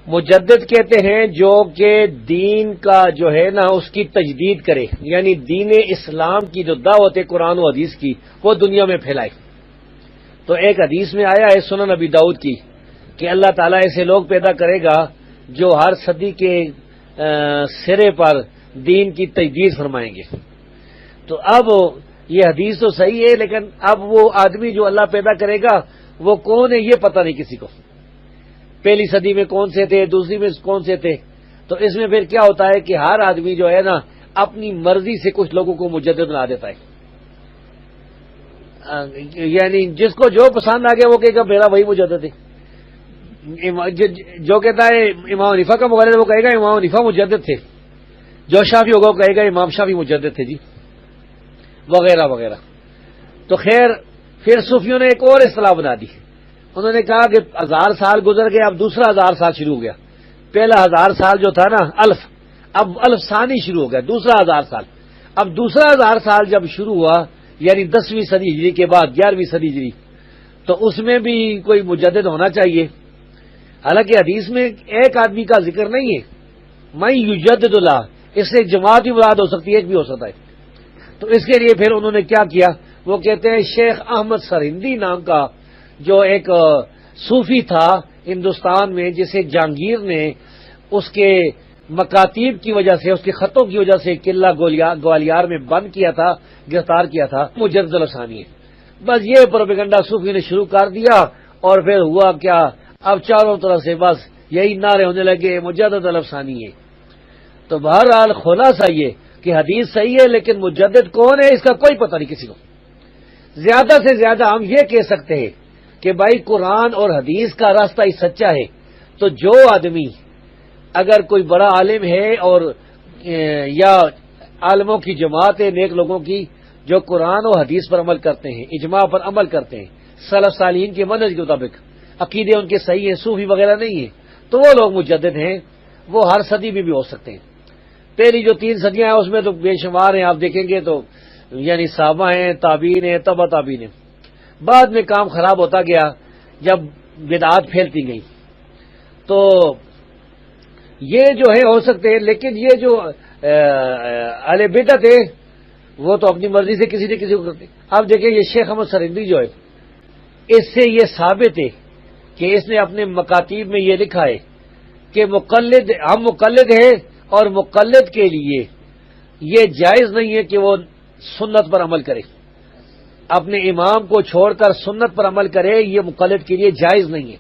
مجدد کہتے ہیں جو کہ دین کا جو ہے نا اس کی تجدید کرے، یعنی دین اسلام کی جو دعوت ہے قرآن و حدیث کی وہ دنیا میں پھیلائے۔ تو ایک حدیث میں آیا ہے سنن نبی داؤد کی کہ اللہ تعالیٰ ایسے لوگ پیدا کرے گا جو ہر صدی کے سرے پر دین کی تجدید فرمائیں گے۔ تو اب یہ حدیث تو صحیح ہے، لیکن اب وہ آدمی جو اللہ پیدا کرے گا وہ کون ہے یہ پتہ نہیں کسی کو، پہلی صدی میں کون سے تھے، دوسری میں کون سے تھے۔ تو اس میں پھر کیا ہوتا ہے کہ ہر آدمی جو ہے نا اپنی مرضی سے کچھ لوگوں کو مجدد بنا دیتا ہے، یعنی جس کو جو پسند آ گیا وہ کہے گا میرا وہی مجدد ہے۔ جو کہتا ہے امام حنیفہ کا مقلد وہ کہے گا امام حنیفہ مجدد تھے، جو شافعی ہوگا وہ کہے گا امام شافعی مجدد تھے جی، وغیرہ وغیرہ۔ تو خیر پھر صوفیوں نے ایک اور اصطلاح بنا دی، انہوں نے کہا کہ 1000 سال گزر گئے، اب دوسرا 1000 سال شروع ہو گیا۔ پہلا 1000 سال جو تھا نا الف، اب الف ثانی شروع ہو گیا، دوسرا 1000 سال۔ اب دوسرا 1000 سال جب شروع ہوا یعنی 10ویں صدی ہجری کے بعد 11ویں صدی ہجری، تو اس میں بھی کوئی مجدد ہونا چاہیے۔ حالانکہ حدیث میں ایک آدمی کا ذکر نہیں ہے، میں یجدد اللہ، اس سے جماعت بھی مراد ہو سکتی ہے، ایک بھی ہو سکتا ہے۔ تو اس کے لیے پھر انہوں نے کیا کیا، وہ کہتے ہیں شیخ احمد سرہندی نام کا جو ایک صوفی تھا ہندوستان میں، جسے جہانگیر نے اس کے مکاتیب کی وجہ سے، اس کے خطوں کی وجہ سے قلعہ گوالیار میں بند کیا تھا، گرفتار کیا تھا، مجدد الافسانی ہے۔ بس یہ پروپیگنڈا صوفی نے شروع کر دیا، اور پھر ہوا کیا، اب چاروں طرف سے بس یہی نعرے ہونے لگے مجدد الافسانی ہے۔ تو بہرحال خلاصہ یہ کہ حدیث صحیح ہے، لیکن مجدد کون ہے اس کا کوئی پتہ نہیں کسی کو۔ زیادہ سے زیادہ ہم یہ کہہ سکتے ہیں کہ بھائی قرآن اور حدیث کا راستہ ہی سچا ہے، تو جو آدمی اگر کوئی بڑا عالم ہے اور یا عالموں کی جماعت ہے نیک لوگوں کی جو قرآن و حدیث پر عمل کرتے ہیں، اجماع پر عمل کرتے ہیں، سلف صالحین کے منہج کے مطابق عقیدے ان کے صحیح ہیں، صوفی وغیرہ نہیں ہیں، تو وہ لوگ مجدد ہیں، وہ ہر صدی میں بھی ہو سکتے ہیں۔ پہلی جو 3 صدیاں ہیں اس میں تو بے شمار ہیں، آپ دیکھیں گے تو یعنی صحابہ ہیں، تابعین ہیں، تبع تابعین ہیں۔ بعد میں کام خراب ہوتا گیا جب بدعات پھیلتی گئی، تو یہ جو ہے ہو سکتے ہیں، لیکن یہ جو اہل بدعت ہے وہ تو اپنی مرضی سے کسی نہ کسی کو کرتے ہیں۔ اب دیکھیں یہ شیخ احمد سرہندی جو ہے، اس سے یہ ثابت ہے کہ اس نے اپنے مکاتیب میں یہ لکھا ہے کہ ہم مقلد ہیں، اور مقلد کے لیے یہ جائز نہیں ہے کہ وہ سنت پر عمل کرے، اپنے امام کو چھوڑ کر سنت پر عمل کرے، یہ مقلد کے لیے جائز نہیں ہے۔